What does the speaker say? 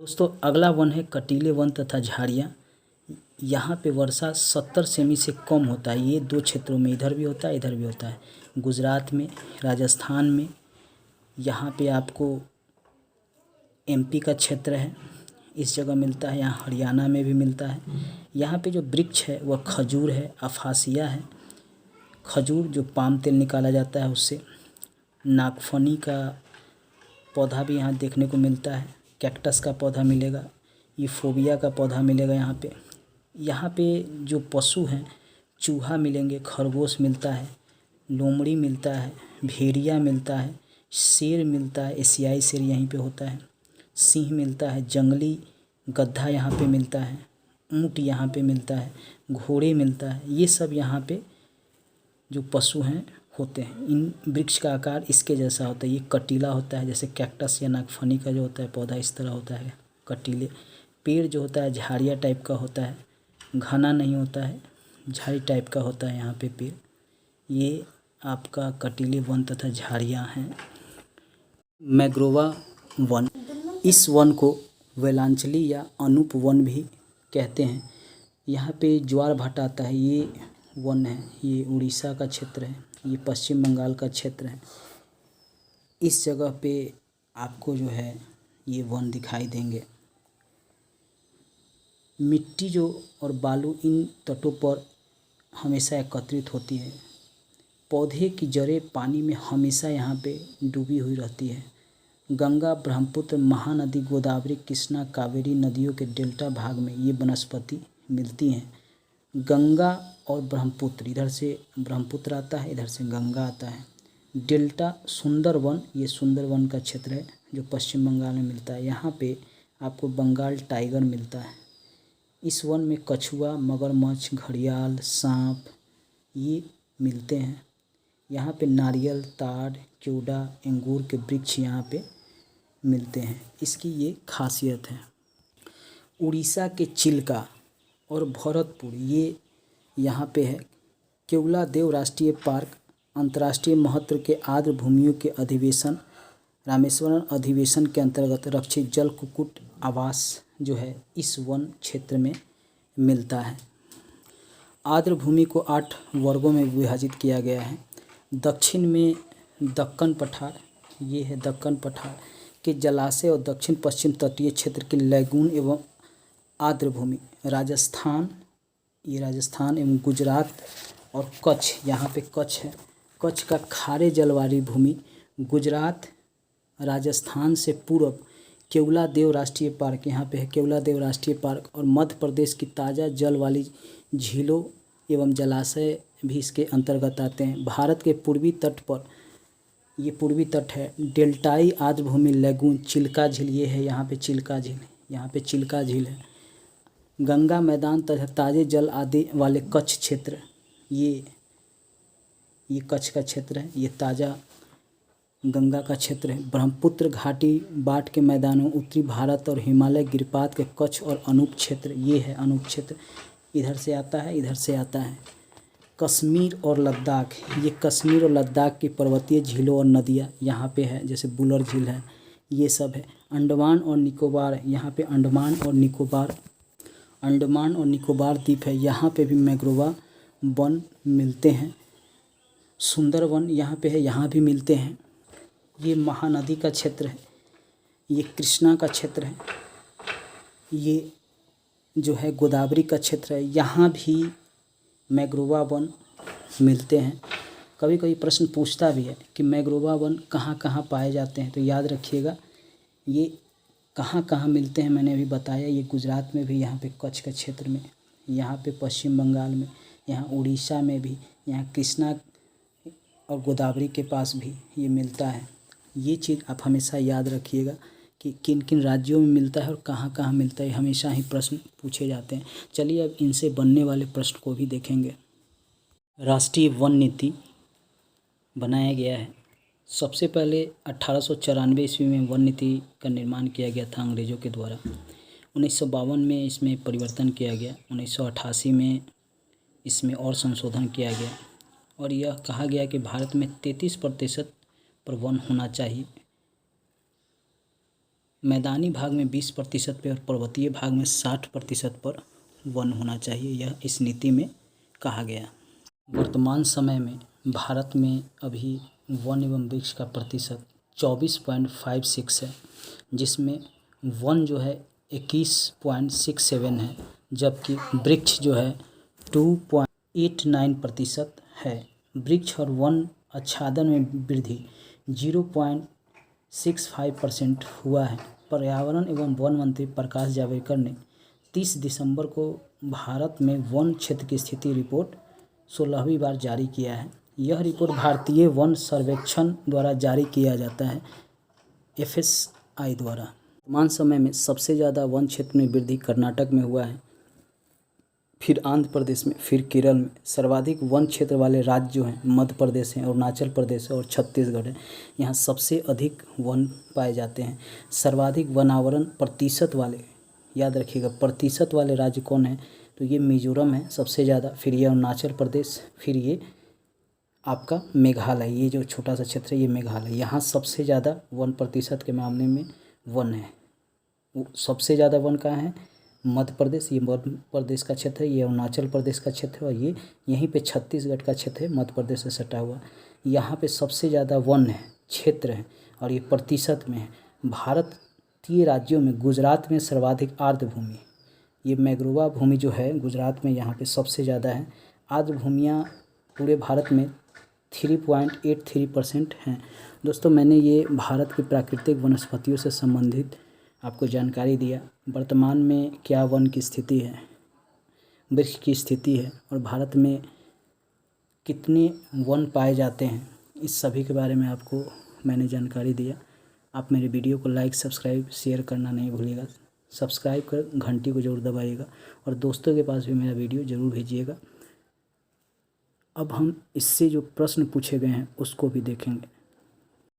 दोस्तों अगला वन है कटीले वन तथा झाड़ियाँ। यहाँ पे वर्षा 70 सेमी से कम होता है। ये दो क्षेत्रों में, इधर भी होता है इधर भी होता है। गुजरात में, राजस्थान में, यहाँ पे आपको एमपी का क्षेत्र है, इस जगह मिलता है। यहाँ हरियाणा में भी मिलता है। यहाँ पे जो वृक्ष है वह खजूर है, अफासिया है। खजूर जो पाम तेल निकाला जाता है उससे। नागफनी का पौधा भी यहाँ देखने को मिलता है। कैक्टस का पौधा मिलेगा। यूफोबिया का पौधा मिलेगा यहाँ पे जो पशु हैं, चूहा मिलेंगे, खरगोश मिलता है, लोमड़ी मिलता है, भेड़िया मिलता है, शेर मिलता है, एशियाई शेर यहीं पे होता है, सिंह मिलता है, जंगली गधा यहाँ पे मिलता है, ऊँट यहाँ पे मिलता है, घोड़े मिलता है। ये सब यहाँ पे जो पशु हैं होते हैं। इन वृक्ष का आकार इसके जैसा होता है। ये कटीला होता है, जैसे कैक्टस या नागफनी का जो होता है पौधा इस तरह होता है कटीले। पेड़ जो होता है झाड़िया टाइप का होता है, घना नहीं होता है, झाड़ी टाइप का होता है यहाँ पे पेड़। ये आपका कटीले वन तथा झाड़ियाँ हैं। मैग्रोवा वन, इस वन को वेलांचली या अनूप वन भी कहते हैं। यहाँ पे ज्वार भाटा आता है। ये वन है, ये उड़ीसा का क्षेत्र है, ये पश्चिम बंगाल का क्षेत्र है। इस जगह पे आपको जो है ये वन दिखाई देंगे। मिट्टी जो और बालू इन तटों पर हमेशा एकत्रित होती है। पौधे की जड़ें पानी में हमेशा यहाँ पे डूबी हुई रहती है। गंगा, ब्रह्मपुत्र, महानदी, गोदावरी, कृष्णा, कावेरी नदियों के डेल्टा भाग में ये वनस्पति मिलती हैं। गंगा और ब्रह्मपुत्र, इधर से ब्रह्मपुत्र आता है, इधर से गंगा आता है। डेल्टा सुंदरवन, ये सुंदरवन का क्षेत्र है जो पश्चिम बंगाल में मिलता है। यहाँ पे आपको बंगाल टाइगर मिलता है। इस वन में कछुआ, मगरमच्छ, घड़ियाल, सांप ये मिलते हैं। यहाँ पे नारियल, ताड़, केवड़ा, अंगूर के वृक्ष यहाँ पे मिलते हैं। इसकी ये खासियत है। उड़ीसा के चिल्का और भरतपुर ये यहाँ पे है। केवलादेव राष्ट्रीय पार्क अंतर्राष्ट्रीय महत्व के आर्द्र भूमियों के अधिवेशन रामेश्वरम अधिवेशन के अंतर्गत रक्षित जल कुक्कुट आवास जो है इस वन क्षेत्र में मिलता है। आर्द्र भूमि को 8 वर्गों में विभाजित किया गया है। दक्षिण में दक्कन पठार, ये है दक्कन पठार के जलाशय और दक्षिण पश्चिम तटीय क्षेत्र के लैगून एवं आर्द्र भूमि। राजस्थान, ये राजस्थान एवं गुजरात और कच्छ, यहाँ पे कच्छ है, कच्छ का खारे जल वाली भूमि। गुजरात, राजस्थान से पूर्व केवलादेव राष्ट्रीय पार्क, यहाँ पे है केवलादेव राष्ट्रीय पार्क। और मध्य प्रदेश की ताज़ा जल वाली झीलों एवं जलाशय भी इसके अंतर्गत आते हैं। भारत के पूर्वी तट पर, ये पूर्वी तट है, डेल्टाई आर्द्र भूमि लैगून, चिल्का झील ये है, यहाँ पे चिल्का झील, यहाँ पे चिल्का झील है। गंगा मैदान तथा ताज़े जल आदि वाले कच्छ क्षेत्र, ये कच्छ का क्षेत्र है, ये ताज़ा गंगा का क्षेत्र है। ब्रह्मपुत्र घाटी बाट के मैदानों, उत्तरी भारत और हिमालय गिरिपात के कच्छ और अनूप क्षेत्र, ये है अनूप क्षेत्र, इधर से आता है इधर से आता है। कश्मीर और लद्दाख, ये कश्मीर और लद्दाख की पर्वतीय झीलों और नदियाँ यहाँ पे है, जैसे बुलर झील है, ये सब है। अंडमान और निकोबार, यहाँ पे अंडमान और निकोबार द्वीप है, यहाँ पे भी मैग्रोवा वन मिलते हैं। सुंदरवन यहाँ पे है, यहाँ भी मिलते हैं। ये महानदी का क्षेत्र है, ये कृष्णा का क्षेत्र है, ये जो है गोदावरी का क्षेत्र है, यहाँ भी मैग्रोवा वन मिलते हैं। कभी कभी प्रश्न पूछता भी है कि मैग्रोवा वन कहाँ कहाँ पाए जाते हैं, तो याद रखिएगा ये कहाँ कहाँ मिलते हैं मैंने अभी बताया। ये गुजरात में भी, यहाँ पे कच्छ के क्षेत्र में, यहाँ पे पश्चिम बंगाल में, यहाँ उड़ीसा में भी, यहाँ कृष्णा और गोदावरी के पास भी ये मिलता है। ये चीज़ आप हमेशा याद रखिएगा कि किन किन राज्यों में मिलता है और कहाँ कहाँ मिलता है, हमेशा ही प्रश्न पूछे जाते हैं। चलिए अब इनसे बनने वाले प्रश्न को भी देखेंगे। राष्ट्रीय वन नीति बनाया गया है। सबसे पहले 1894 ईस्वी में वन नीति का निर्माण किया गया था अंग्रेज़ों के द्वारा। 1952 में इसमें परिवर्तन किया गया। 1988 में इसमें और संशोधन किया गया और यह कहा गया कि भारत में 33% पर वन होना चाहिए। मैदानी भाग में 20% पर और पर्वतीय भाग में 60% पर वन होना चाहिए, यह इस नीति में कहा गया। वर्तमान समय में भारत में अभी वन एवं वृक्ष का प्रतिशत 24.56 है, जिसमें वन जो है 21.67 है, जबकि वृक्ष जो है 2.89% है। वृक्ष और वन आच्छादन में वृद्धि 0.65% हुआ है। पर्यावरण एवं वन मंत्री प्रकाश जावड़ेकर ने 30 दिसंबर को भारत में वन क्षेत्र की स्थिति रिपोर्ट 16वीं बार जारी किया है। यह रिपोर्ट भारतीय वन सर्वेक्षण द्वारा जारी किया जाता है, FSI द्वारा। वर्तमान समय में सबसे ज़्यादा वन क्षेत्र में वृद्धि कर्नाटक में हुआ है, फिर आंध्र प्रदेश में, फिर केरल में। सर्वाधिक वन क्षेत्र वाले राज्य जो हैं मध्य प्रदेश हैं, अरुणाचल प्रदेश है और छत्तीसगढ़ है। यहाँ सबसे अधिक वन पाए जाते हैं। सर्वाधिक वनावरण प्रतिशत वाले, याद रखिएगा, प्रतिशत वाले राज्य कौन है, तो ये मिजोरम है सबसे ज़्यादा, फिर ये अरुणाचल प्रदेश, फिर ये आपका मेघालय। ये जो छोटा सा क्षेत्र है ये मेघालय। यहाँ सबसे ज़्यादा वन प्रतिशत के मामले में वन है। सबसे ज़्यादा वन कहाँ है, मध्य प्रदेश, ये मध्य प्रदेश का क्षेत्र है, ये अरुणाचल प्रदेश का क्षेत्र है और ये यहीं पे छत्तीसगढ़ का क्षेत्र है, मध्य प्रदेश से सटा हुआ। यहाँ पे सबसे ज़्यादा वन है, क्षेत्र है, और ये प्रतिशत में है। भारतीय राज्यों में गुजरात में सर्वाधिक आर्द्र भूमि, ये मैग्रोवा भूमि जो है गुजरात में यहाँ पे सबसे ज़्यादा है। आर्द्र भूमियाँ पूरे भारत में 3.83% हैं। दोस्तों, मैंने ये भारत की प्राकृतिक वनस्पतियों से संबंधित आपको जानकारी दिया। वर्तमान में क्या वन की स्थिति है, वृक्ष की स्थिति है और भारत में कितने वन पाए जाते हैं, इस सभी के बारे में आपको मैंने जानकारी दिया। आप मेरे वीडियो को लाइक, सब्सक्राइब, शेयर करना नहीं भूलिएगा। सब्सक्राइब कर घंटी को ज़रूर दबाइएगा और दोस्तों के पास भी मेरा वीडियो ज़रूर भेजिएगा। अब हम इससे जो प्रश्न पूछे गए हैं उसको भी देखेंगे।